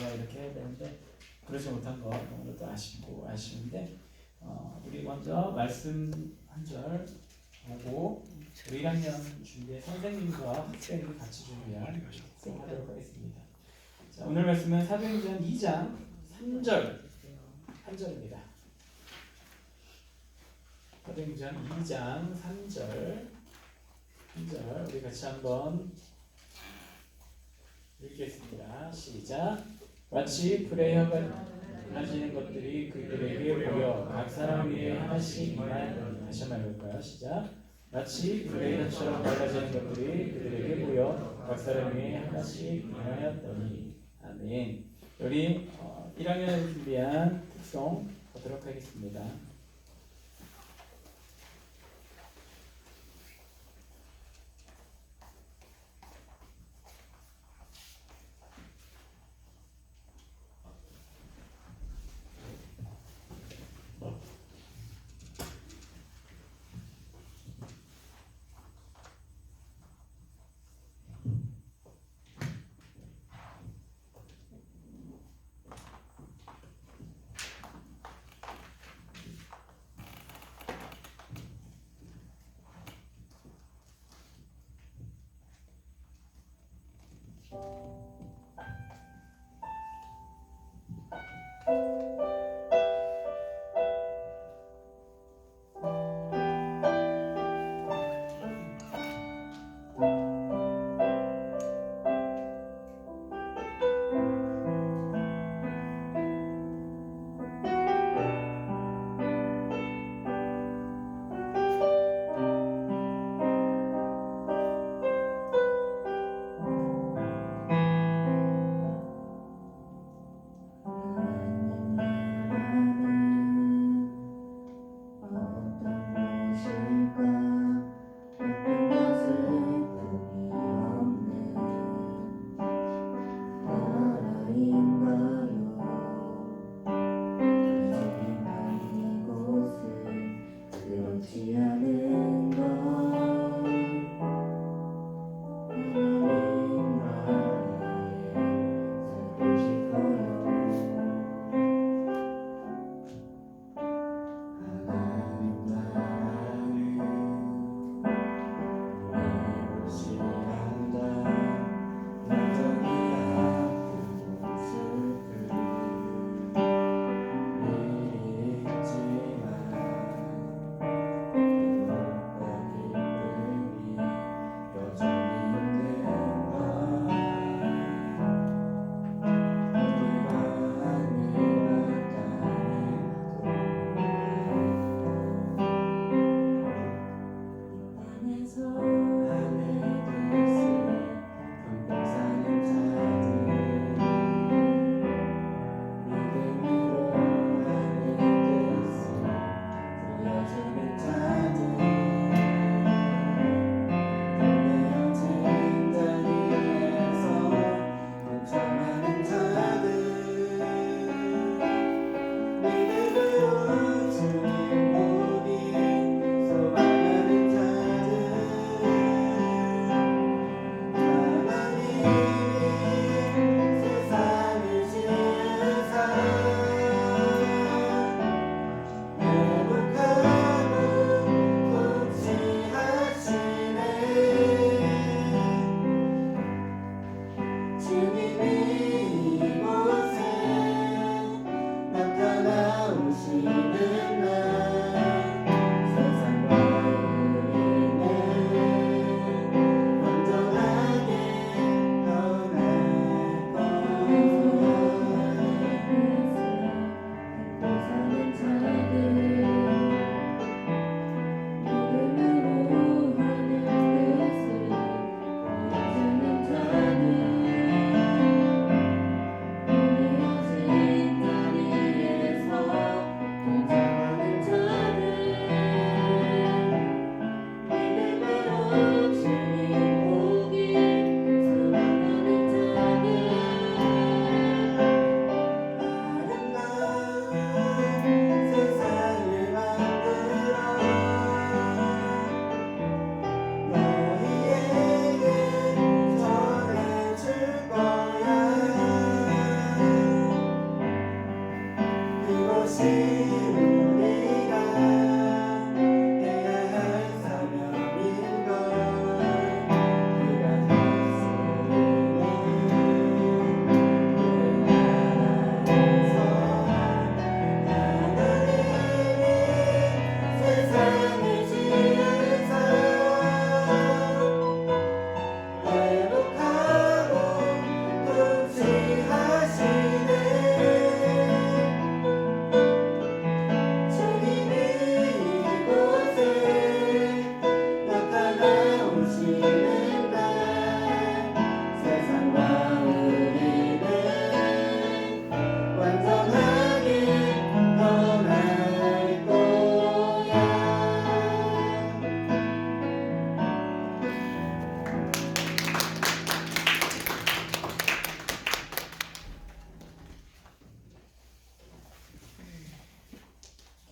바라봐 이렇게 해야 되는데 그러지 못한 거 너무나도 아쉬운데 우리 먼저 말씀 한 절 보고 우리 1학년 준비해 선생님과 학생이 같이 준비한 수업하도록 하겠습니다. 자, 오늘 말씀은 사도행전 2장 3절 한 절입니다. 사도행전 2장 3절 한 절 우리 같이 한번 읽겠습니다. 시작. 마치 불의 혀가 달라지는 것들이 그들에게 보여 각 사람 위에 하나씩 임하였더니. 다시 한번 해볼까요? 시작. 마치 불의 혀처럼 달라지는 것들이 그들에게 보여 각 사람 위에 하나씩 임하였더니. 아멘. 우리 1학년에 준비한 특송 보도록 하겠습니다.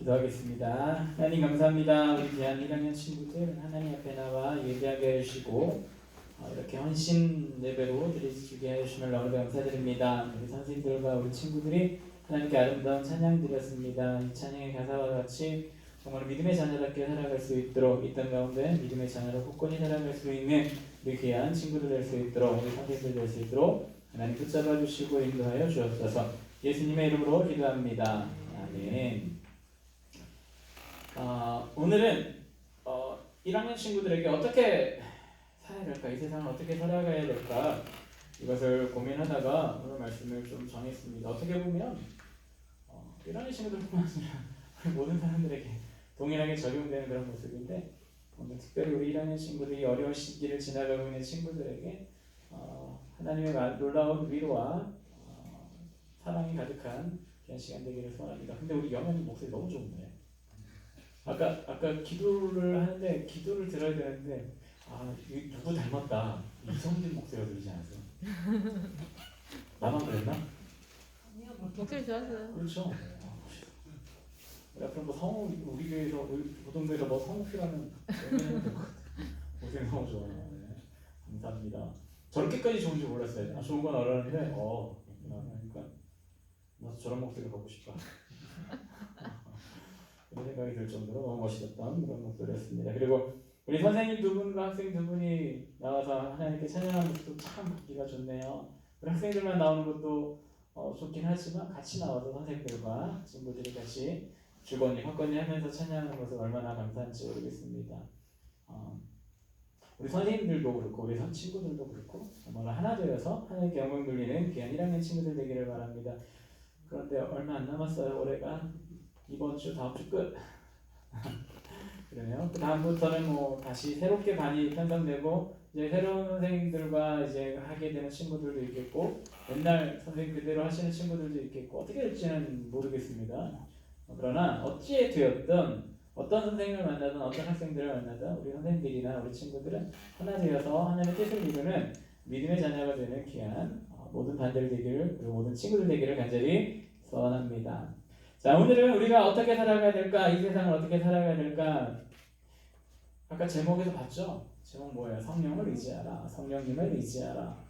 기도하겠습니다. 하나님 감사합니다. 우리 귀한 1학년 친구들 하나님 앞에 나와 예배하게 해주시고 이렇게 헌신 예배로 드리게 해주심을 너무 감사드립니다. 우리 선생님들과 우리 친구들이 하나님께 아름다운 찬양 드렸습니다. 이 찬양의 가사와 같이 정말 믿음의 자녀답게 살아갈 수 있도록 이 땅 가운데 믿음의 자녀로 굳건히 살아갈 수 있는 우리 귀한 친구들 될 수 있도록 우리 선생님들 될 수 있도록 하나님 붙잡아 주시고 인도하여 주옵소서. 예수님의 이름으로 기도합니다. 아멘. 오늘은 1학년 친구들에게 어떻게 살아야 될까, 이 세상을 어떻게 살아가야 될까 이것을 고민하다가 오늘 말씀을 좀 정했습니다. 어떻게 보면 1학년 친구들뿐만 아니라 모든 사람들에게 동일하게 적용되는 그런 모습인데 오늘 특별히 우리 1학년 친구들이 어려운 시기를 지나가고 있는 친구들에게 하나님의 놀라운 위로와 사랑이 가득한 귀한 시간 되기를 소원합니다. 근데 우리 영현이 목소리 너무 좋은데 아까 기도를 하는데 기도를 들어야 되는데 누구 닮았다 이성진 목소리가 들리지 않았어요? 나만 그랬나? 목소리 좋았어요. 그렇죠. 앞으로 뭐 성우 우리 교회에서 고등교회에서 뭐 성우 필요하면 연결해도 될 것 같아요. 목소리 너무 좋아요. 네. 감사합니다. 저렇게까지 좋은지 몰랐어요. 좋은 건 알았는데 그러니까 나도 저런 목소리 갖고 싶다. 그런 생각이 들 정도로 너무 멋있었던 그런 목소리였습니다. 그리고 우리 선생님 두 분과 학생 두 분이 나와서 하나님께 찬양하는 것도 참 듣기가 좋네요. 우리 학생들만 나오는 것도 좋긴 하지만 같이 나와서 선생님들과 친구들이 같이 주거니 헛거니 하면서 찬양하는 것을 얼마나 감사한지 모르겠습니다. 우리 선생님들도 그렇고 우리 친구들도 그렇고 정말 하나 되어서 하나님께 영광 돌리는 귀한 1학년 친구들 되기를 바랍니다. 그런데 얼마 안 남았어요. 올해가 이번 주 다음 주 끝. 그러네요. 그 다음부터는 뭐 다시 새롭게 반이 편성되고 이제 새로운 선생님들과 이제 하게 되는 친구들도 있겠고 옛날 선생님 그대로 하시는 친구들도 있겠고 어떻게 될지는 모르겠습니다. 그러나 어찌에 되었든 어떤 선생님을 만나든 어떤 학생들을 만나든 우리 선생님들이나 우리 친구들은 하나 되어서 하나님의 뜻을 이루는 믿음의 자녀가 되는 귀한 모든 반들 되기를 그리고 모든 친구들 되기를 간절히 소원합니다. 자, 오늘은 우리가 어떻게 살아가야 될까? 이 세상을 어떻게 살아가야 될까? 아까 제목에서 봤죠? 제목 뭐예요? 성령을 의지하라. 성령님을 의지하라.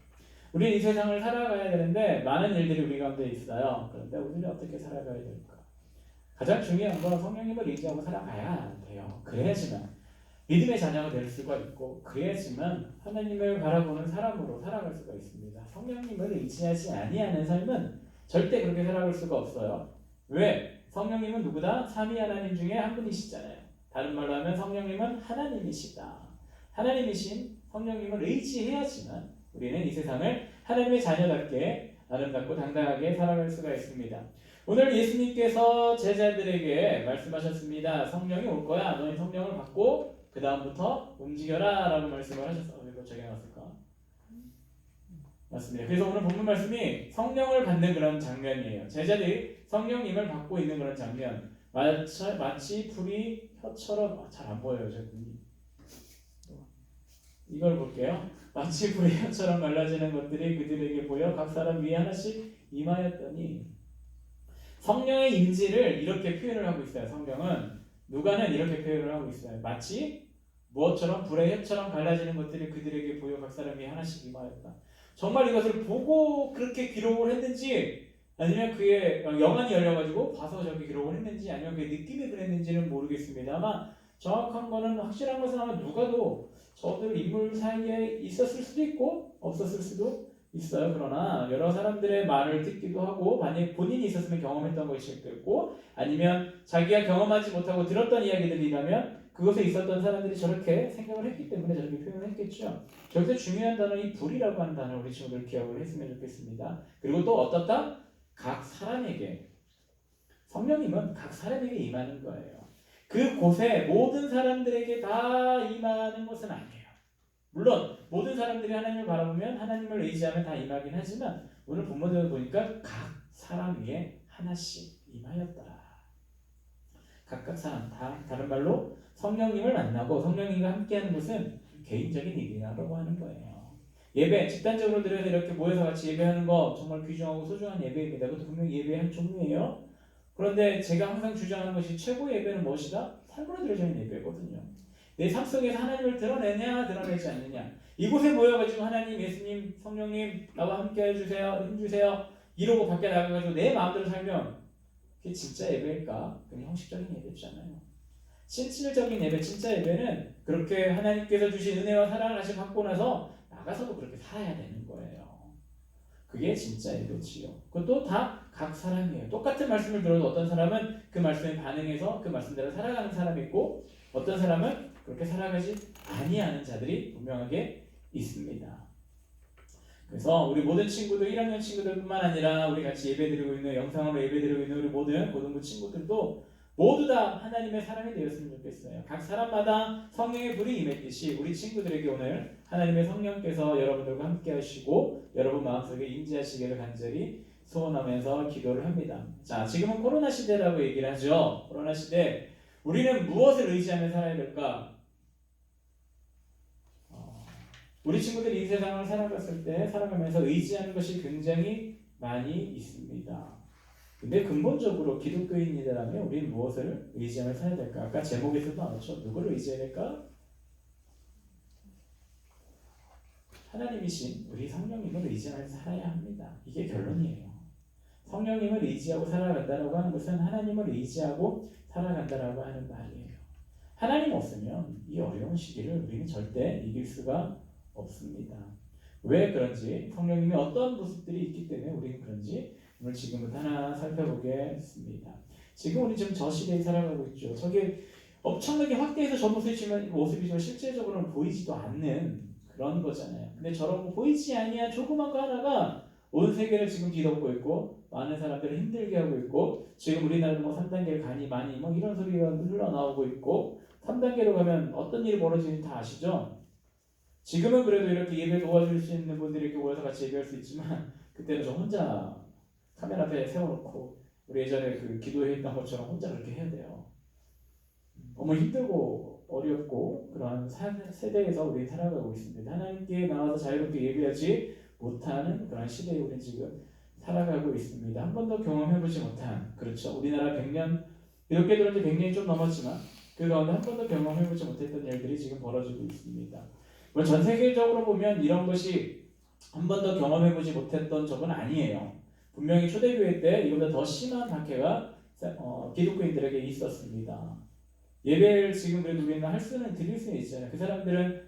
우리는 이 세상을 살아가야 되는데 많은 일들이 우리 가운데 있어요. 그런데 우리는 어떻게 살아가야 될까? 가장 중요한 건 성령님을 의지하고 살아가야 돼요. 그래야지만 믿음의 자녀가 될 수가 있고 그래야지만 하나님을 바라보는 사람으로 살아갈 수가 있습니다. 성령님을 의지하지 아니하는 삶은 절대 그렇게 살아갈 수가 없어요. 왜? 성령님은 누구다? 삼위 하나님 중에 한 분이시잖아요. 다른 말로 하면 성령님은 하나님이시다. 하나님이신 성령님을 의지해야지만 우리는 이 세상을 하나님의 자녀답게 아름답고 당당하게 살아갈 수가 있습니다. 오늘 예수님께서 제자들에게 말씀하셨습니다. 성령이 올 거야. 너희 성령을 받고 그 다음부터 움직여라 라고 말씀을 하셨어요. 이거 저기 나왔을까? 맞습니다. 그래서 오늘 본문 말씀이 성령을 받는 그런 장면이에요. 제자들이 성령님을 받고 있는 그런 장면. 마치 불이 혀처럼 잘 안 보여요. 제 눈이. 이걸 볼게요. 마치 불의 혀처럼 갈라지는 것들이 그들에게 보여 각 사람 위에 하나씩 임하였더니 성령의 임재를 이렇게 표현을 하고 있어요. 성경은 누가는 이렇게 표현을 하고 있어요. 마치 무엇처럼 불의 혀처럼 갈라지는 것들이 그들에게 보여 각 사람 위에 하나씩 임하였다. 정말 이것을 보고 그렇게 기록을 했는지 아니면 그의 영안이 열려가지고 봐서 저렇게 기록을 했는지 아니면 그의 느낌이 그랬는지는 모르겠습니다. 아마 정확한 거는 확실한 것은 아마 누가도 저들 인물 사이에 있었을 수도 있고 없었을 수도 있어요. 그러나 여러 사람들의 말을 듣기도 하고 만약 본인이 있었으면 경험했던 것일 수도 있고 아니면 자기가 경험하지 못하고 들었던 이야기들이라면 그것에 있었던 사람들이 저렇게 생각을 했기 때문에 저렇게 표현을 했겠죠. 저기서 중요한 단어 이 불이라고 하는 단어를 우리 친구들 기억을 했으면 좋겠습니다. 그리고 또 어떻다? 각 사람에게 성령님은 각 사람에게 임하는 거예요. 그 곳에 모든 사람들에게 다 임하는 것은 아니에요. 물론 모든 사람들이 하나님을 바라보면 하나님을 의지하면 다 임하긴 하지만 오늘 본문을 보니까 각 사람 위에 하나씩 임하였다. 각각 사람 다 다른 말로 성령님을 만나고 성령님과 함께하는 것은 개인적인 일이라고 하는 거예요. 예배 집단적으로 드려서 이렇게 모여서 같이 예배하는 거 정말 귀중하고 소중한 예배입니다. 그것도 분명히 예배의 한 종류예요. 그런데 제가 항상 주장하는 것이 최고의 예배는 무엇이다? 삶으로 드려져 있는 예배거든요. 내 삶 속에서 하나님을 드러내냐 드러내지 않느냐. 이곳에 모여가지고 하나님, 예수님, 성령님 나와 함께 해주세요, 힘주세요 이러고 밖에 나가가지고 내 마음대로 살면 그게 진짜 예배일까? 그냥 형식적인 예배잖아요. 실질적인 예배, 진짜 예배는 그렇게 하나님께서 주신 은혜와 사랑을 다시 받고 나서 나가서도 그렇게 살아야 되는 거예요. 그게 진짜 예배지요. 그것도 다 각 사람이에요. 똑같은 말씀을 들어도 어떤 사람은 그 말씀에 반응해서 그 말씀대로 살아가는 사람이 있고 어떤 사람은 그렇게 살아가지 아니하는 자들이 분명하게 있습니다. 그래서 우리 모든 친구들, 1학년 친구들뿐만 아니라 우리 같이 예배드리고 있는, 영상으로 예배드리고 있는 우리 모든 고등부 친구들도 모두 다 하나님의 사람이 되었으면 좋겠어요. 각 사람마다 성령의 불이 임했듯이 우리 친구들에게 오늘 하나님의 성령께서 여러분들과 함께 하시고 여러분 마음속에 임재하시기를 간절히 소원하면서 기도를 합니다. 자, 지금은 코로나 시대라고 얘기를 하죠. 코로나 시대, 우리는 무엇을 의지하며 살아야 될까? 우리 친구들이 이 세상을 살아갔을 때 살아가면서 의지하는 것이 굉장히 많이 있습니다. 근데 근본적으로 기독교인이라면 우리는 무엇을 의지하며 살아야 될까? 아까 제목에서도 나왔죠. 누구를 의지해야 될까? 하나님이신 우리 성령님을 의지하며 살아야 합니다. 이게 결론이에요. 성령님을 의지하고 살아간다고 하는 것은 하나님을 의지하고 살아간다고 하는 말이에요. 하나님 없으면 이 어려운 시기를 우리는 절대 이길 수가 없습니다. 왜 그런지, 성령님의 어떤 모습들이 있기 때문에 우리는 그런지 오늘 지금부터 하나 살펴보겠습니다. 지금 우리 지금 저 시대에 살아가고 있죠. 저게 엄청나게 확대해서 저 모습이지만 실제적으로는 보이지도 않는 그런 거잖아요. 근데 저런 거 보이지 아니한 조그만 거 하나가 온 세계를 지금 뒤덮고 있고 많은 사람들을 힘들게 하고 있고 지금 우리나라도 뭐 3단계를 가니 많이 뭐 이런 소리가 흘러나오고 있고 3단계로 가면 어떤 일이 벌어지는지 다 아시죠? 지금은 그래도 이렇게 예배 도와줄 수 있는 분들이 이렇게 모여서 같이 예배할 수 있지만 그때는 저 혼자 카메라 앞에 세워놓고 우리 예전에 그 기도했던 것처럼 혼자 그렇게 해야 돼요. 너무 힘들고 어렵고 그런 세대에서 우리 살아가고 있습니다. 하나님께 나와서 자유롭게 예배하지 못하는 그런 시대에 우리 지금 살아가고 있습니다. 한 번도 경험해보지 못한, 그렇죠. 우리나라 100년, 이렇게 들은 지 100년이 좀 넘었지만 그 가운데 한 번도 경험해보지 못했던 일들이 지금 벌어지고 있습니다. 전 세계적으로 보면 이런 것이 한 번도 경험해보지 못했던 적은 아니에요. 분명히 초대교회 때 이보다 더 심한 박해가 기독교인들에게 있었습니다. 예배를 지금 그래도 우리는 할 수는 드릴 수는 있잖아요. 그 사람들은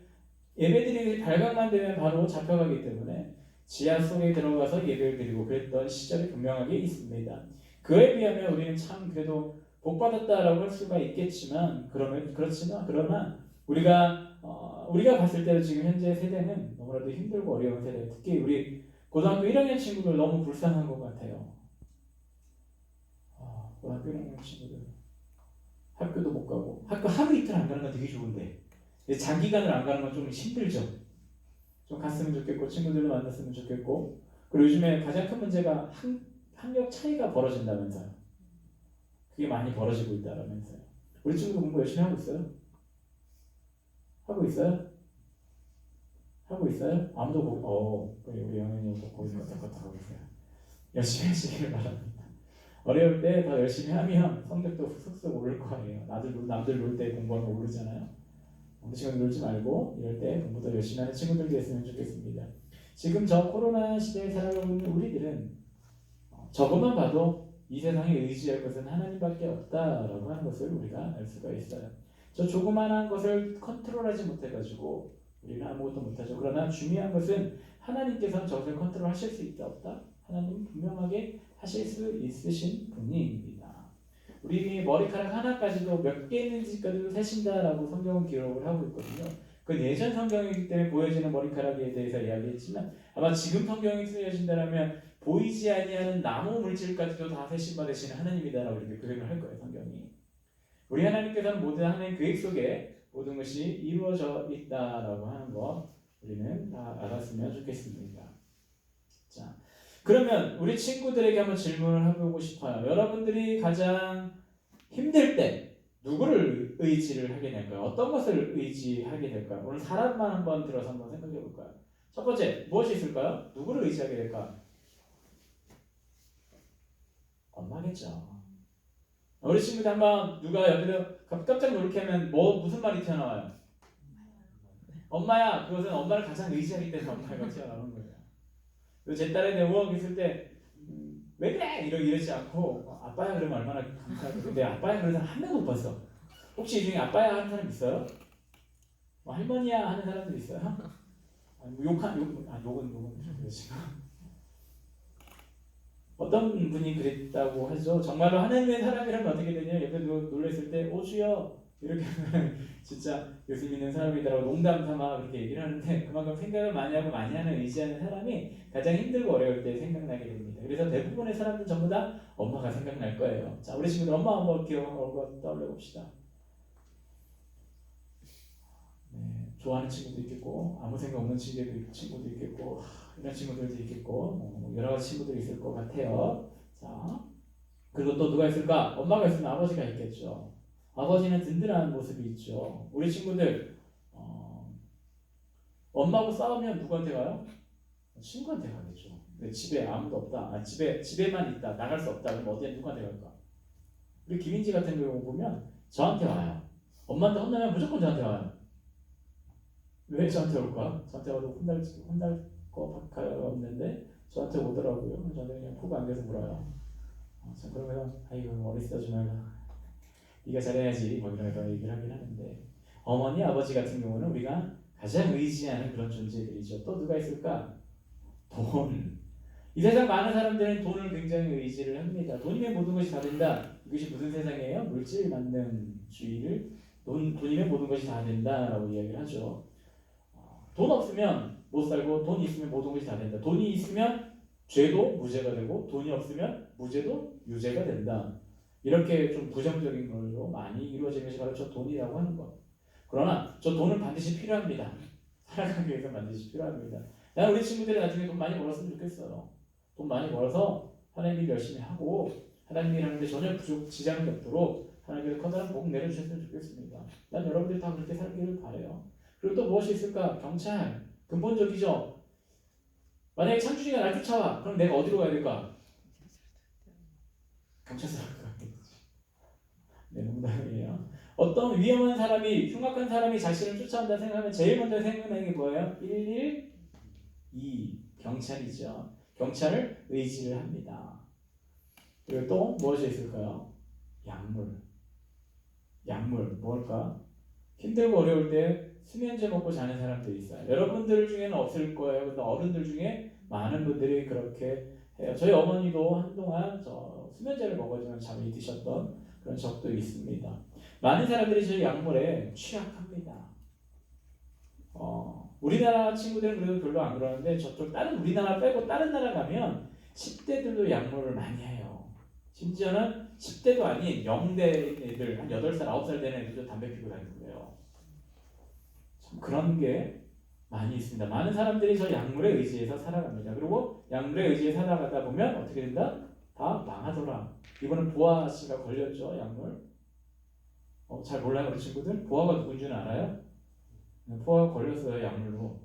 예배드리기 발각만 되면 바로 잡혀가기 때문에 지하 속에 들어가서 예배를 드리고 그랬던 시절이 분명하게 있습니다. 그에 비하면 우리는 참 그래도 복받았다라고 할 수가 있겠지만 그러나 우리가 봤을 때도 지금 현재 세대는 너무나도 힘들고 어려운 세대, 특히 우리 고등학교 1학년 친구들 너무 불쌍한 것 같아요. 고등학교 1학년 친구들 학교도 못 가고 학교 하루 이틀 안 가는 건 되게 좋은데 장기간을 안 가는 건 좀 힘들죠. 좀 갔으면 좋겠고 친구들도 만났으면 좋겠고 그리고 요즘에 가장 큰 문제가 학력 차이가 벌어진다면서요. 그게 많이 벌어지고 있다면서요. 우리 친구도 공부 열심히 하고 있어요? 하고 있어요? 하고 있어요? 아무도 우리 영현이도 거기 껐다 하고 있어요. 열심히 하시길 바랍니다. 어려울 때 더 열심히 하면 성적도 쑥쑥 오를 거예요. 남들 놀 때 공부하면 오르잖아요. 어느 시간 놀지 말고 이럴 때 공부도 열심히 하는 친구들 됐으면 좋겠습니다. 지금 저 코로나 시대에 살아가고 있는 우리들은 저것만 봐도 이 세상에 의지할 것은 하나님밖에 없다라고 하는 것을 우리가 알 수가 있어요. 저 조그만한 것을 컨트롤하지 못해가지고 우리는 아무것도 못하죠. 그러나 중요한 것은 하나님께서는 저것을 컨트롤하실 수 있다 없다? 하나님 분명하게 하실 수 있으신 분입니다. 우리 머리카락 하나까지도 몇 개 있는지까지도 세신다라고 성경은 기록을 하고 있거든요. 그 예전 성경이기 때문에 보여지는 머리카락에 대해서 이야기했지만 아마 지금 성경이 쓰여진다면 보이지 아니하는 나무 물질까지도 다 세신받으시는 하나님이다라고 이렇게 고백을 할 거예요. 성경이. 우리 하나님께서는 모든 하나님 계획 속에 모든 것이 이루어져 있다라고 하는 거 우리는 다 알았으면 좋겠습니다. 자, 그러면 우리 친구들에게 한번 질문을 해보고 싶어요. 여러분들이 가장 힘들 때 누구를 의지를 하게 될까요? 어떤 것을 의지하게 될까요? 오늘 사람만 한번 들어서 한번 생각해 볼까요? 첫 번째, 무엇이 있을까요? 누구를 의지하게 될까? 엄마겠죠. 우리 친구들 한번 누가 옆에서 깜짝 놀게 하면 무슨 말이 튀어나와요? 엄마야. 그것은 엄마를 가장 의지하기 때문에 엄마가 튀어나오는 거예요. 그리고 제 딸에 대해 우엉 있을 때 왜 그래? 이러지 않고 아빠야 그러면 얼마나 감사하고. 근데 아빠야 그러는 사람 한 명도 못 봤어. 혹시 이 중에 아빠야 하는 사람 있어요? 할머니야 하는 사람들 있어요? 아니, 욕은 그러지. 어떤 분이 그랬다고 하죠. 정말로 하나님의 사람이라면 어떻게 되냐? 옆에 놀랬을 때 오주여 이렇게 하면 진짜 예수 믿는 사람이다라고 농담 삼아 그렇게 얘기를 하는데, 그만큼 생각을 많이 하고 많이 하는 의지하는 사람이 가장 힘들고 어려울 때 생각나게 됩니다. 그래서 대부분의 사람들 전부 다 엄마가 생각날 거예요. 자, 우리 친구들 엄마 한번 기억하고 떠올려 봅시다. 네, 좋아하는 친구도 있겠고 아무 생각 없는 친구도 있겠고 이런 친구들도 있겠고 여러 가지 친구들이 있을 것 같아요. 자, 그리고 또 누가 있을까? 엄마가 있으면 아버지가 있겠죠. 아버지는 든든한 모습이 있죠. 우리 친구들 엄마하고 싸우면 누구한테 가요? 친구한테 가겠죠. 근데 집에 아무도 없다. 집에만 있다. 나갈 수 없다. 그럼 어디에 누구한테 갈까? 우리 김인지 같은 경우 보면 저한테 와요. 엄마한테 혼나면 무조건 저한테 와요. 왜 저한테 올까? 저한테 와도 혼날 거밖에 없는데 저한테 오더라고요. 저는 그냥 푹 안겨서 물어요. 그러면 아이고 머리 쓰지 말고 네가 잘해야지 이러면서 얘기를 하긴 하는데, 어머니 아버지 같은 경우는 우리가 가장 의지하는 그런 존재들이죠. 또 누가 있을까? 돈. 이 세상 많은 사람들은 돈을 굉장히 의지를 합니다. 돈이면 모든 것이 다 된다. 이것이 무슨 세상이에요? 물질 만능주의를 돈이면 모든 것이 다 된다라고 이야기를 하죠. 돈 없으면 못 살고 돈 있으면 모든 것이 다 된다. 돈이 있으면 죄도 무죄가 되고 돈이 없으면 무죄도 유죄가 된다. 이렇게 좀 부정적인 걸로 많이 이루어지는 것이 바로 저 돈이라고 하는 것. 그러나 저 돈은 반드시 필요합니다. 살아가기 위해서 반드시 필요합니다. 나는 우리 친구들이 나중에 돈 많이 벌었으면 좋겠어요. 돈 많이 벌어서 하나님 일 열심히 하고 하나님 일 하는데 전혀 지장이 없도록 하나님께서 커다란 복 내려주셨으면 좋겠습니다. 난 여러분들이 다 그렇게 살기를 바라요. 그리고 또 무엇이 있을까? 경찰. 근본적이죠. 만약에 창준이가 날 쫓아와. 그럼 내가 어디로 가야 될까? 경찰서로 가야겠지. 네, 농담이에요. 어떤 위험한 사람이, 흉악한 사람이 자신을 쫓아온다 생각하면 제일 먼저 생각나는 게 뭐예요? 112 경찰이죠. 경찰을 의지를 합니다. 그리고 또 무엇이 있을까요? 약물 뭘까? 힘들고 어려울 때 수면제 먹고 자는 사람들이 있어요. 여러분들 중에는 없을 거예요. 근데 어른들 중에 많은 분들이 그렇게 해요. 저희 어머니도 한동안 수면제를 먹어주면 잠이 드셨던 그런 적도 있습니다. 많은 사람들이 저희 약물에 취약합니다. 우리나라 친구들은 그래도 별로 안 그러는데 저쪽 다른 우리나라 빼고 다른 나라 가면 10대들도 약물을 많이 해요. 심지어는 10대도 아닌 0대 애들, 한 8살, 9살 되는 애들도 담배 피고 다니고요. 참 그런 게 많이 있습니다. 많은 사람들이 저 약물에 의지해서 살아갑니다. 그리고 약물에 의지해 살아가다 보면 어떻게 된다? 다 망하더라. 이번에 보아 씨가 걸렸죠, 약물. 잘 몰라요, 우리 친구들? 보아가 누군지는 알아요? 보아가 걸렸어요, 약물로.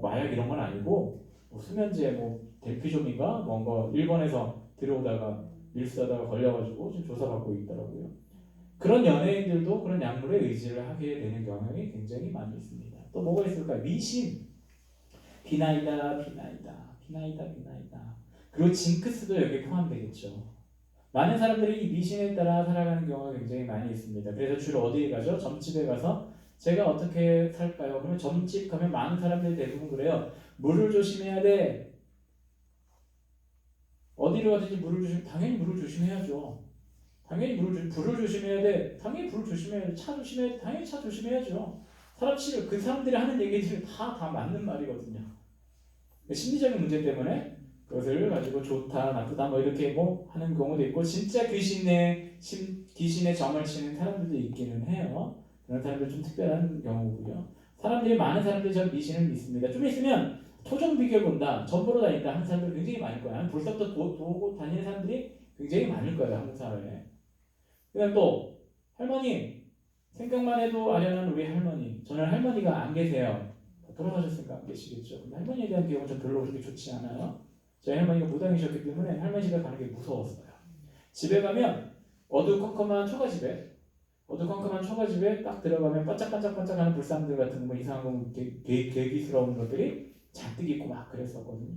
마약 이런 건 아니고 수면제 델피존인가 뭔가 일본에서 들어오다가 밀수하다가 걸려가지고 지금 조사받고 있더라고요. 그런 연예인들도 그런 약물에 의지를 하게 되는 경향이 굉장히 많이 있습니다. 또 뭐가 있을까요? 미신, 비나이다. 그리고 징크스도 여기에 포함되겠죠. 많은 사람들이 이 미신에 따라 살아가는 경우가 굉장히 많이 있습니다. 그래서 주로 어디에 가죠? 점집에 가서 제가 어떻게 살까요? 그러면 점집 가면 많은 사람들이 대부분 그래요. 물을 조심해야 돼. 어디로 가든지 당연히 물을 조심해야죠. 당연히 불을 조심해야 돼. 당연히 불을 조심해야 돼. 차 조심해야 돼. 당연히 차 조심해야죠. 그 사람들이 하는 얘기들은 다 맞는 말이거든요. 심리적인 문제 때문에 그것을 가지고 좋다, 나쁘다 이렇게 하는 경우도 있고, 진짜 귀신의 정을 치는 사람들도 있기는 해요. 그런 사람들 좀 특별한 경우고요. 많은 사람들이 저 미신을 믿습니다. 좀 있으면 토종 비결 본다, 점 보러 다닌다 하는 사람들 굉장히 많을 거예요. 불석도 보고 다니는 사람들이 굉장히 많을 거예요, 한국 사회에. 그다음 또 할머니, 생각만 해도 아련한 우리 할머니. 저는 할머니가 안 계세요. 돌아가셨으니까 안 계시겠죠. 근데 할머니에 대한 기억은 좀 별로 그렇게 좋지 않아요. 저희 할머니가 무당이셨기 때문에 할머니 집에 가는 게 무서웠어요. 집에 가면 어두컴컴한 초가집에 딱 들어가면 반짝반짝반짝하는 불상들 같은 뭐 이상한 거 계기스러운 것들이 잔뜩 있고 막 그랬었거든요.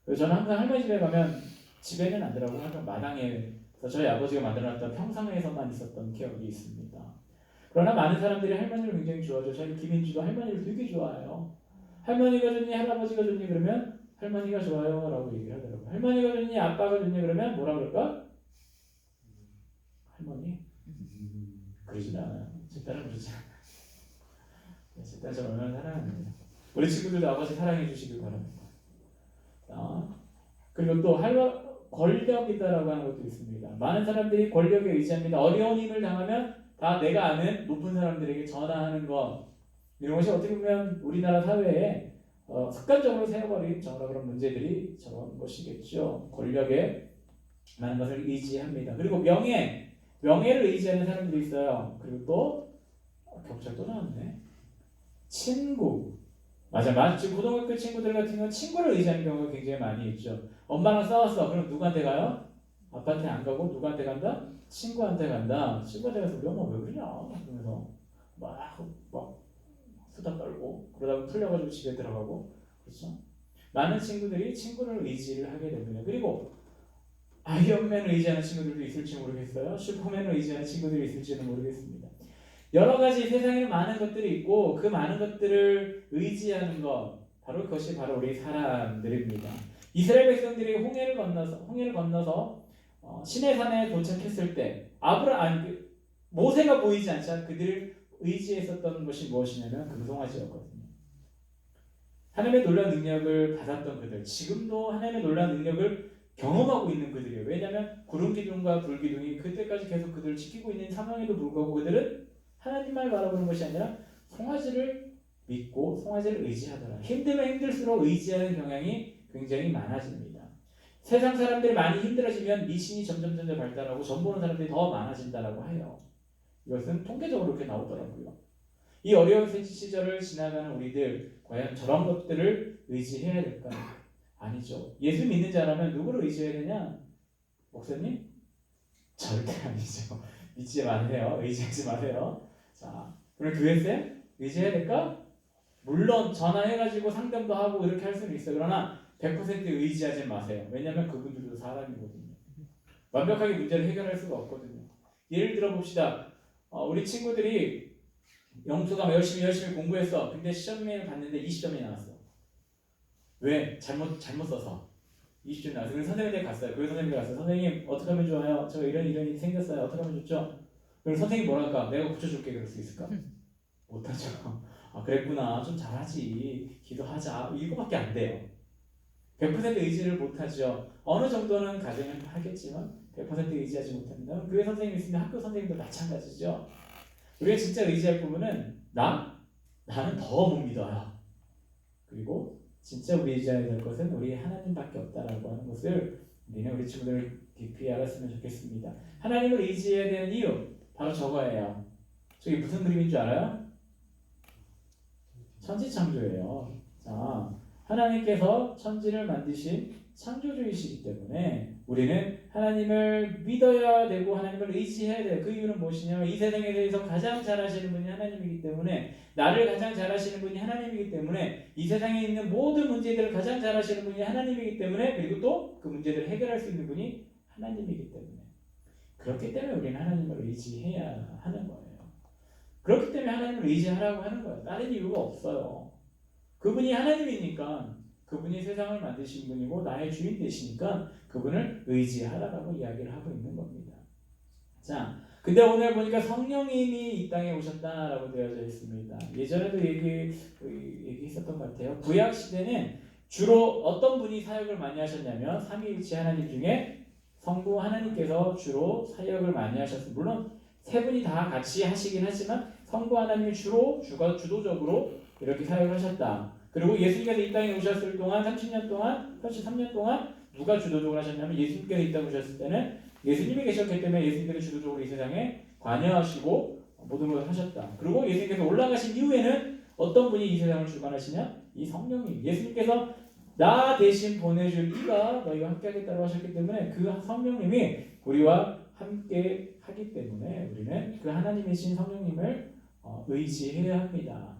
그래서 저는 항상 할머니 집에 가면 집에는 안 들어가고 항상 마당에 저희 아버지가 만들어놨던 평상에서만 있었던 기억이 있습니다. 그러나 많은 사람들이 할머니를 굉장히 좋아하죠. 저희 김인주도 할머니를 되게 좋아해요. 할머니가 좋니 할아버지가 좋니 그러면 할머니가 좋아요 라고 얘기를 하더라고요. 할머니가 좋니 아빠가 좋니 그러면 뭐라 그럴까? 할머니? 그러진 않아요. 제 딸은 그러지 않아요. 제 딸 저 얼마나 사랑하는데 우리 친구들도 아버지 사랑해 주시길 바랍니다. 그리고 또 권력이다라고 하는 것도 있습니다. 많은 사람들이 권력에 의지합니다. 어려운 힘을 당하면 다 내가 아는 높은 사람들에게 전화하는 것 이런 것이 어떻게 보면 우리나라 사회에 습관적으로 세워버린 그런 문제들이 저런 것이겠죠. 권력에 많은 것을 의지합니다. 그리고 명예를 의지하는 사람들이 있어요. 그리고 또 경찰 또 나왔네. 친구. 맞아. 지금 고등학교 친구들 같은 경우는 친구를 의지하는 경우가 굉장히 많이 있죠. 엄마랑 싸웠어. 그럼 누구한테 가요? 아빠한테 안 가고 누구한테 간다? 친구한테 간다. 친구한테 가서 우리 엄마 왜 그러냐? 그러면서 막 수다 떨고 그러다가 풀려가지고 집에 들어가고 그렇죠? 많은 친구들이 친구를 의지를 하게 됩니다. 그리고 아이언맨을 의지하는 친구들도 있을지 모르겠어요. 슈퍼맨을 의지하는 친구들이 있을지는 모르겠습니다. 여러 가지 세상에는 많은 것들이 있고 그 많은 것들을 의지하는 것 그것이 바로 우리 사람들입니다. 이스라엘 백성들이 홍해를 건너서 시내산에 도착했을 때 모세가 보이지 않자 그들을 의지했었던 것이 무엇이냐면 금송아지였거든요. 하나님의 놀라운 능력을 받았던 그들, 지금도 하나님의 놀라운 능력을 경험하고 있는 그들이에요. 왜냐하면 구름 기둥과 불 기둥이 그때까지 계속 그들을 지키고 있는 상황에도 불구하고 그들은 하나님만 바라보는 것이 아니라 송아지를 믿고 송아지를 의지하더라. 힘들면 힘들수록 의지하는 경향이 굉장히 많아집니다. 세상 사람들이 많이 힘들어지면 미신이 점점 발달하고 점 보는 사람들이 더 많아진다라고 해요. 이것은 통계적으로 그렇게 나오더라고요. 이 어려운 시절을 지나가는 우리들 과연 저런 것들을 의지해야 될까요? 아니죠. 예수 믿는 자라면 누구를 의지해야 되냐? 목사님? 절대 아니죠. 믿지 마세요. 의지하지 마세요. 자, 그럼 교회쌤? 의지해야 될까? 물론 전화해가지고 상담도 하고 이렇게 할 수는 있어요. 그러나 100% 의지하지 마세요. 왜냐하면 그분들도 사람이거든요. 완벽하게 문제를 해결할 수가 없거든요. 예를 들어 봅시다. 우리 친구들이 영수가 열심히 공부했어. 근데 시험을 봤는데 20점이 나왔어. 왜? 잘못 써서 20점 나왔어. 그래서 선생님한테 갔어요. 교회 선생님한테 갔어요. 선생님 어떻게 하면 좋아요? 저 이런 일이 생겼어요. 어떻게 하면 좋죠? 그럼 선생님이 뭐랄까? 내가 고쳐줄게. 그럴 수 있을까? 못하죠. 그랬구나. 좀 잘하지. 기도하자. 이거밖에 안 돼요. 100% 의지를 못하죠. 어느 정도는 가정을 하겠지만 100% 의지하지 못합니다. 교회 선생님이 있으면 학교 선생님도 마찬가지죠. 우리가 진짜 의지할 부분은 나는 더 못 믿어요. 그리고 진짜 우리 의지해야 될 것은 우리 하나님밖에 없다라고 하는 것을 우리 친구들 깊이 알았으면 좋겠습니다. 하나님을 의지해야 되는 이유 바로 저거예요. 저게 무슨 그림인 줄 알아요? 천지창조예요. 자, 하나님께서 천지를 만드신 창조주이시기 때문에 우리는 하나님을 믿어야 되고 하나님을 의지해야 돼요. 그 이유는 무엇이냐면 이 세상에 대해서 가장 잘 아시는 분이 하나님이기 때문에 나를 가장 잘 아시는 분이 하나님이기 때문에 이 세상에 있는 모든 문제들을 가장 잘 아시는 분이 하나님이기 때문에 그리고 또 그 문제들을 해결할 수 있는 분이 하나님이기 때문에 그렇기 때문에 우리는 하나님을 의지해야 하는 거예요. 그렇기 때문에 하나님을 의지하라고 하는 거예요. 다른 이유가 없어요. 그분이 하나님이니까 그분이 세상을 만드신 분이고 나의 주인 되시니까 그분을 의지하라라고 이야기를 하고 있는 겁니다. 자, 근데 오늘 보니까 성령님이 이 땅에 오셨다라고 되어져 있습니다. 예전에도 얘기했었던 것 같아요. 구약 시대는 주로 어떤 분이 사역을 많이 하셨냐면 삼위일체 하나님 중에 성부 하나님께서 주로 사역을 많이 하셨습니다. 물론 세 분이 다 같이 하시긴 하지만 성부 하나님이 주도적으로 이렇게 사역을 하셨다. 그리고 예수님께서 이 땅에 오셨을 동안 33년 동안 누가 주도적으로 하셨냐면 예수님께서 이 땅에 오셨을 때는 예수님이 계셨기 때문에 예수님께서 주도적으로 이 세상에 관여하시고 모든 것을 하셨다. 그리고 예수님께서 올라가신 이후에는 어떤 분이 이 세상을 주관하시냐? 이 성령님. 예수님께서 나 대신 보내줄 이가 너희와 함께 하겠다고 하셨기 때문에 그 성령님이 우리와 함께 하기 때문에 우리는 그 하나님이신 성령님을 의지해야 합니다.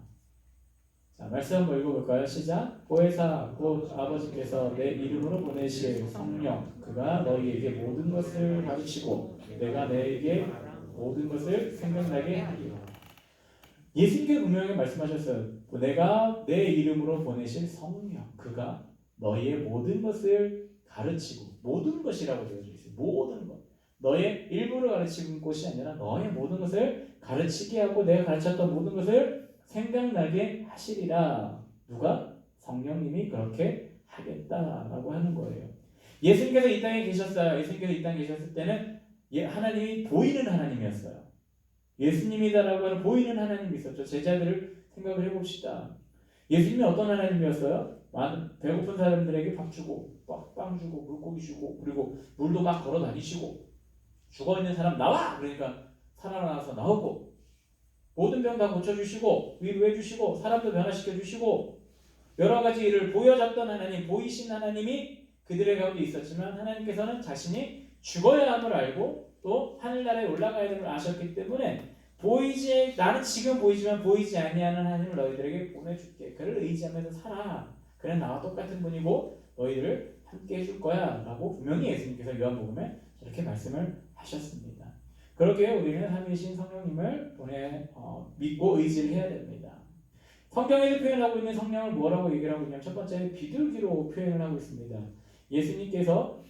자, 말씀 한번 읽어볼까요? 시작. 보혜사 곧 아버지께서 내 이름으로 보내실 성령 그가 너희에게 모든 것을 가르치고 내가 너에게 모든 것을 생각나게 하리라. 예수님께서 분명히 말씀하셨어요. 내가 내 이름으로 보내실 성령 그가 너희의 모든 것을 가르치고 모든 것이라고 되어져 있어요. 모든 것. 너의 일부를 가르치는 것이 아니라 너의 모든 것을 가르치게 하고 내가 가르쳤던 모든 것을 생각나게 하시리라. 누가? 성령님이 그렇게 하겠다라고 하는 거예요. 예수님께서 이 땅에 계셨어요. 예수님께서 이 땅에 계셨을 때는 하나님이 보이는 하나님이었어요. 예수님이다라고 하는 보이는 하나님이 있었죠. 제자들을 생각을 해봅시다. 예수님이 어떤 하나님이었어요? 배고픈 사람들에게 밥 주고 빵 주고 물고기 주고 그리고 물도 막 걸어 다니시고 죽어있는 사람 나와! 그러니까 살아나서 나오고 모든 병 다 고쳐주시고 위로해 주시고 사람도 변화시켜 주시고 여러 가지 일을 보여줬던 하나님, 보이신 하나님이 그들의 가운데 있었지만 하나님께서는 자신이 죽어야 함을 알고 또 하늘나라에 올라가야 됨을 아셨기 때문에 나는 지금 보이지만 보이지 아니하는 하나님을 너희들에게 보내줄게. 그를 의지하면서 살아. 그는 나와 똑같은 분이고 너희들을 함께 해줄 거야 라고 분명히 예수님께서 요한복음에 이렇게 말씀을 하셨습니다. 그러기에 우리는 삼위이신 성령님을 믿고 의지를 해야 됩니다. 성경에서 표현하고 있는 성령을 뭐라고 얘기를 하고 있냐면 첫 번째 비둘기로 표현을 하고 있습니다. 예수님께서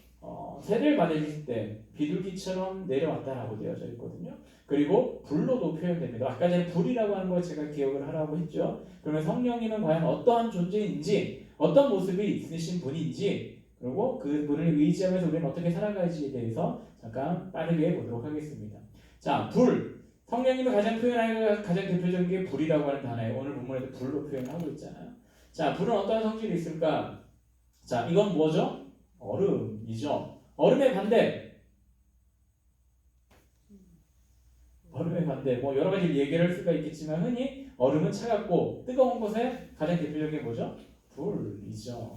세례를 받으실 때 비둘기처럼 내려왔다라고 되어져 있거든요. 그리고 불로도 표현됩니다. 아까 전에 불이라고 하는 걸 제가 기억을 하라고 했죠. 그러면 성령님은 과연 어떠한 존재인지 어떤 모습이 있으신 분인지 그리고 그 분을 의지하면서 우리는 어떻게 살아가야지에 대해서 잠깐 빠르게 보도록 하겠습니다. 자, 불. 성령님이 가장 대표적인 게 불이라고 하는 단어예요. 오늘 본문에도 불로 표현하고 있잖아요. 자, 불은 어떠한 성질이 있을까? 자, 이건 뭐죠? 얼음이죠. 얼음의 반대. 얼음의 반대. 뭐 여러 가지 얘기를 할 수가 있겠지만 흔히 얼음은 차갑고 뜨거운 것에 가장 대표적인 게 뭐죠? 불이죠.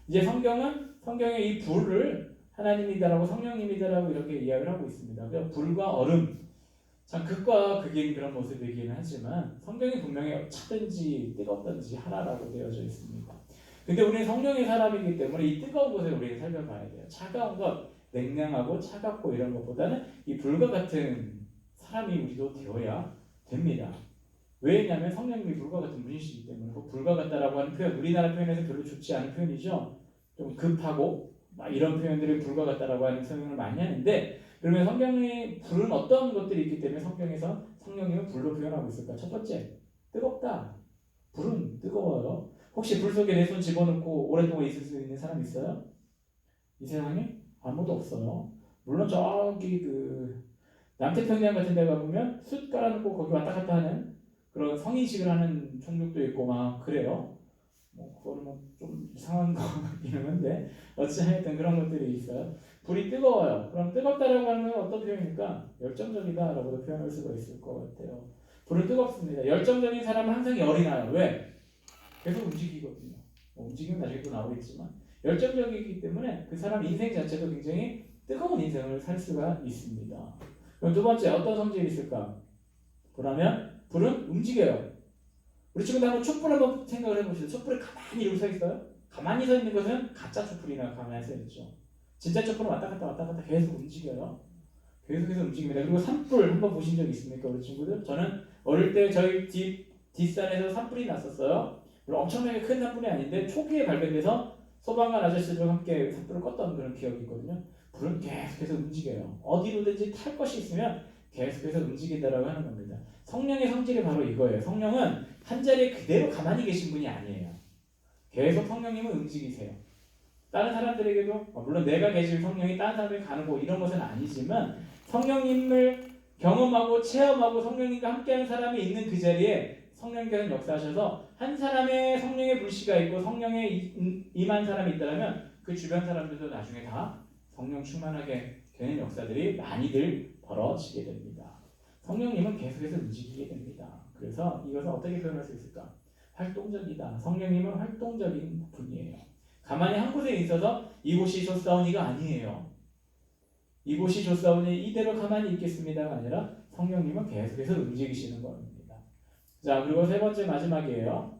이제 성경에 이 불을 하나님이다라고 성령님이다라고 이렇게 이야기를 하고 있습니다. 그래서 불과 얼음, 참 극과 극인 그런 모습이기는 하지만 성경이 분명히 차든지 뜨겁든지 하나라고 되어져 있습니다. 근데 우리는 성령의 사람이기 때문에 이 뜨거운 것에 우리는 살펴봐야 돼요. 차가운 것, 냉랭하고 차갑고 이런 것보다는 이 불과 같은 사람이 우리도 되어야 됩니다. 왜냐하면 성령님이 불과 같은 분이시기 때문에 불과 같다라고 하는 표현, 우리나라 표현에서 별로 좋지 않은 표현이죠. 좀 급하고 이런 표현들이 불과 같다라고 하는 설명을 많이 하는데 그러면 성경의 불은 어떤 것들이 있기 때문에 성경에서 성령님은 불로 표현하고 있을까? 첫 번째, 뜨겁다. 불은 뜨거워요. 혹시 불 속에 내 손 집어넣고 오랫동안 있을 수 있는 사람 있어요? 이 세상에 아무도 없어요. 물론 저기 남태평양 같은 데 가보면 숯 깔아놓고 거기 왔다 갔다 하는 그런 성인식을 하는 종족도 있고 막 그래요. 뭐 그거는 좀 이상한 거 같기는 한데 어찌하여튼 그런 것들이 있어요. 불이 뜨거워요. 그럼 뜨겁다라고 하는 건 어떤 표현입니까? 열정적이다라고도 표현할 수가 있을 것 같아요. 불은 뜨겁습니다. 열정적인 사람은 항상 열이 나요. 왜? 계속 움직이거든요. 움직이면 나중에 또 나오겠지만 열정적이기 때문에 그 사람 인생 자체도 굉장히 뜨거운 인생을 살 수가 있습니다. 그럼 두 번째 어떤 성질이 있을까? 그러면 불은 움직여요. 우리 지금 한번 촛불 한번 생각을 해보시죠. 촛불이 가만히 이러고 서 있어요? 가만히 서 있는 것은 가짜 촛불이나 가만히 서 있죠. 진짜 촛불은 왔다 갔다 계속 움직여요. 계속해서 움직입니다. 그리고 산불 한번 보신 적 있습니까, 우리 친구들? 저는 어릴 때 저희 뒷산에서 산불이 났었어요. 물론 엄청나게 큰 산불이 아닌데 초기에 발견돼서 소방관 아저씨들과 함께 산불을 껐던 그런 기억이 있거든요. 불은 계속해서 움직여요. 어디로든지 탈 것이 있으면 계속해서 움직인다라고 하는 겁니다. 성령의 성질이 바로 이거예요. 성령은 한 자리에 그대로 가만히 계신 분이 아니에요. 계속 성령님은 움직이세요. 다른 사람들에게도 물론 내가 계실 성령이 다른 사람에게 가는 거 이런 것은 아니지만 성령님을 경험하고 체험하고 성령님과 함께하는 사람이 있는 그 자리에 성령께서는 역사하셔서 한 사람의 성령의 불씨가 있고 성령에 임한 사람이 있다면 그 주변 사람들도 나중에 다 성령 충만하게 되는 역사들이 많이들 벌어지게 됩니다. 성령님은 계속해서 움직이게 됩니다. 그래서 이것을 어떻게 표현할 수 있을까? 활동적이다. 성령님은 활동적인 분이에요. 가만히 한 곳에 있어서 이곳이 좋사오니가 아니에요. 이곳이 좋사오니 이대로 가만히 있겠습니다가 아니라 성령님은 계속해서 움직이시는 겁니다. 자, 그리고 세 번째 마지막이에요.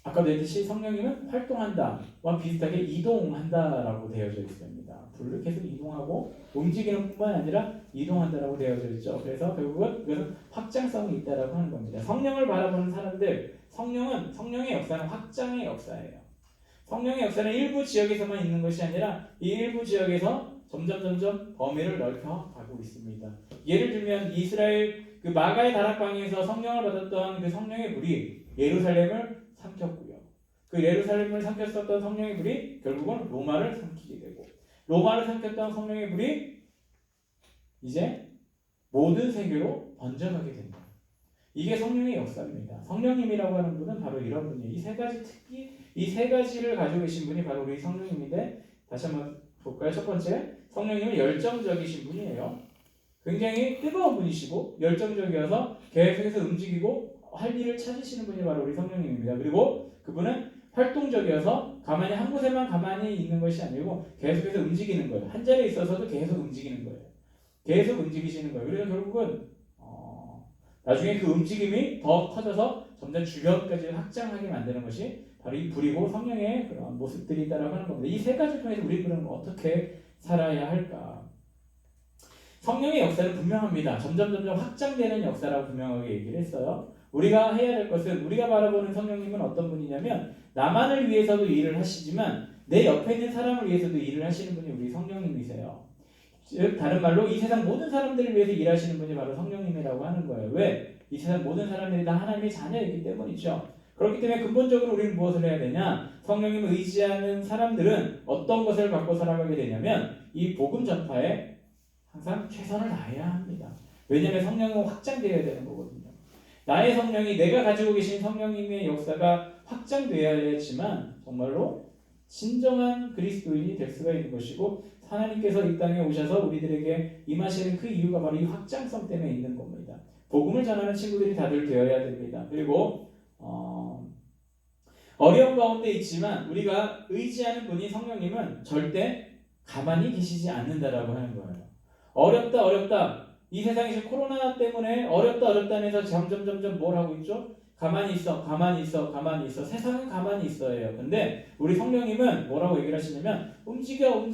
아까도 했듯이 성령님은 활동한다와 비슷하게 이동한다라고 되어져 있습니다. 불을 계속 이동하고 움직이는 뿐만 아니라 이동한다라고 되어져 있죠. 그래서 결국은 이것은 확장성이 있다라고 하는 겁니다. 성령을 바라보는 사람들, 성령의 역사는 확장의 역사예요. 성령의 역사는 일부 지역에서만 있는 것이 아니라 이 일부 지역에서 점점 범위를 넓혀 가고 있습니다. 예를 들면 이스라엘 그 마가의 다락방에서 성령을 받았던 그 성령의 불이 예루살렘을 삼켰고요. 그 예루살렘을 삼켰었던 성령의 불이 결국은 로마를 삼키게 되고, 로마를 삼켰던 성령의 불이 이제 모든 세계로 번져가게 됩니다. 이게 성령의 역사입니다. 성령님이라고 하는 분은 바로 이런 분이에요. 이 세 가지를 가지고 계신 분이 바로 우리 성령님인데, 다시 한번 볼까요? 첫 번째, 성령님은 열정적이신 분이에요. 굉장히 뜨거운 분이시고 열정적이어서 계속해서 움직이고 할 일을 찾으시는 분이 바로 우리 성령님입니다. 그리고 그분은 활동적이어서 가만히 한 곳에만 가만히 있는 것이 아니고 계속해서 움직이는 거예요. 한 자리에 있어서도 계속 움직이는 거예요. 계속 움직이시는 거예요. 그래서 결국은 나중에 그 움직임이 더 커져서 점점 주변까지 확장하게 만드는 것이 바로 이 불이고 성령의 그런 모습들이 있다라고 하는 겁니다. 이 세 가지 통해서 우리들은 어떻게 살아야 할까? 성령의 역사는 분명합니다. 점점 확장되는 역사라고 분명하게 얘기를 했어요. 우리가 해야 될 것은, 우리가 바라보는 성령님은 어떤 분이냐면 나만을 위해서도 일을 하시지만 내 옆에 있는 사람을 위해서도 일을 하시는 분이 우리 성령님이세요. 즉 다른 말로 이 세상 모든 사람들을 위해서 일하시는 분이 바로 성령님이라고 하는 거예요. 왜? 이 세상 모든 사람들이 다 하나님의 자녀이기 때문이죠. 그렇기 때문에 근본적으로 우리는 무엇을 해야 되냐? 성령님을 의지하는 사람들은 어떤 것을 갖고 살아가게 되냐면 이 복음 전파에 항상 최선을 다해야 합니다. 왜냐하면 성령은 확장되어야 되는 거거든요. 나의 성령이, 내가 가지고 계신 성령님의 역사가 확장되어야지만 정말로 진정한 그리스도인이 될 수가 있는 것이고, 하나님께서 이 땅에 오셔서 우리들에게 임하시는 그 이유가 바로 이 확장성 때문에 있는 겁니다. 복음을 전하는 친구들이 다들 되어야 됩니다. 그리고 어려운 가운데 있지만 우리가 의지하는 분이 성령님은 절대 가만히 계시지 않는다라고 하는 거예요. 어렵다. 이 세상이 지금 코로나 때문에 어렵다 하면서 점점 뭘 하고 있죠? 가만히 있어. 세상은 가만히 있어요. 근데 우리 성령님은 뭐라고 얘기를 하시냐면 움직여.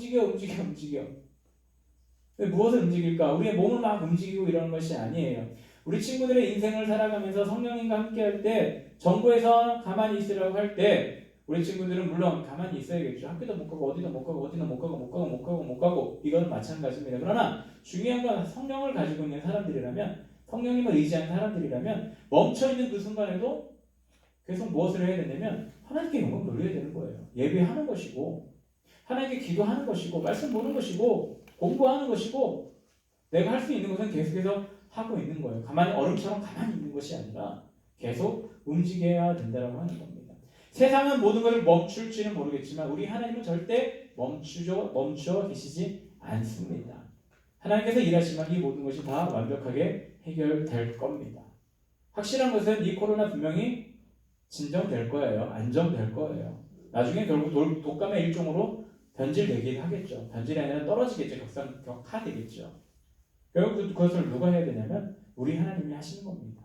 무엇을 움직일까? 우리의 몸을 막 움직이고 이러는 것이 아니에요. 우리 친구들의 인생을 살아가면서 성령님과 함께 할 때, 정부에서 가만히 있으라고 할 때 우리 친구들은 물론 가만히 있어야겠죠. 학교도 못 가고 어디도 못 가고 이건 마찬가지입니다. 그러나 중요한 건 성령을 가지고 있는 사람들이라면, 성령님을 의지하는 사람들이라면 멈춰있는 그 순간에도 계속 무엇을 해야 되냐면 하나님께 영광 돌려야 되는 거예요. 예배하는 것이고, 하나님께 기도하는 것이고, 말씀 보는 것이고, 공부하는 것이고, 내가 할 수 있는 것은 계속해서 하고 있는 거예요. 가만히 얼음처럼 가만히 있는 것이 아니라 계속 움직여야 된다고 하는 겁니다. 세상은 모든 것을 멈출지는 모르겠지만 우리 하나님은 절대 멈추어 계시지 않습니다. 하나님께서 일하시면 이 모든 것이 다 완벽하게 해결될 겁니다. 확실한 것은 이 코로나 분명히 진정될 거예요. 안정될 거예요. 나중에 결국 독감의 일종으로 변질되긴 하겠죠. 변질이 아니라 떨어지겠죠. 격화되겠죠. 결국 그것을 누가 해야 되냐면 우리 하나님이 하시는 겁니다.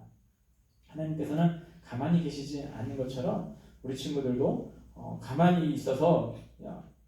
하나님께서는 가만히 계시지 않는 것처럼 우리 친구들도 가만히 있어서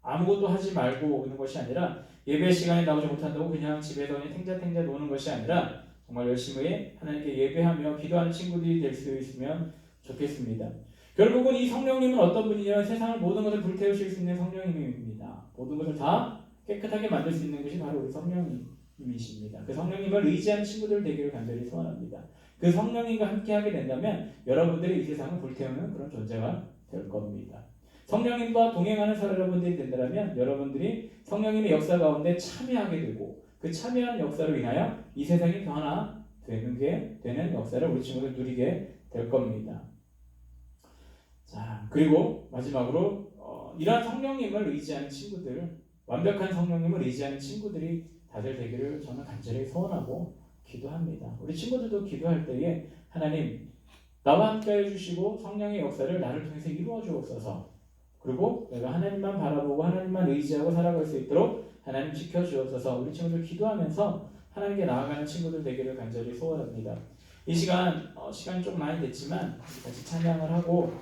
아무것도 하지 말고 오는 것이 아니라, 예배 시간에 나오지 못한다고 그냥 집에서 그냥 탱자탱자 노는 것이 아니라 정말 열심히 하나님께 예배하며 기도하는 친구들이 될 수 있으면 좋겠습니다. 결국은 이 성령님은 어떤 분이냐면 세상을 모든 것을 불태우실 수 있는 성령님입니다. 모든 것을 다 깨끗하게 만들 수 있는 것이 바로 우리 성령님이십니다. 그 성령님을 의지하는 친구들 되기를 간절히 소원합니다. 그 성령님과 함께하게 된다면 여러분들이 이 세상을 불태우는 그런 존재가 될 겁니다. 성령님과 동행하는 여러분들이 된다면 여러분들이 성령님의 역사 가운데 참여하게 되고, 그 참여하는 역사로 인하여 이 세상이 변화되는 역사를 우리 친구들 누리게 될 겁니다. 자, 그리고 마지막으로 이러한 성령님을 의지하는 친구들, 완벽한 성령님을 의지하는 친구들이 다들 되기를 저는 간절히 소원하고 기도합니다. 우리 친구들도 기도할 때에 하나님 나와 함께 해주시고 성령의 역사를 나를 통해서 이루어 주옵소서. 그리고 내가 하나님만 바라보고 하나님만 의지하고 살아갈 수 있도록 하나님 지켜주옵소서. 우리 친구들 기도하면서 하나님께 나아가는 친구들 되기를 간절히 소원합니다. 이 시간이 좀 많이 됐지만 같이 찬양을 하고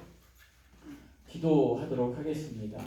기도하도록 하겠습니다.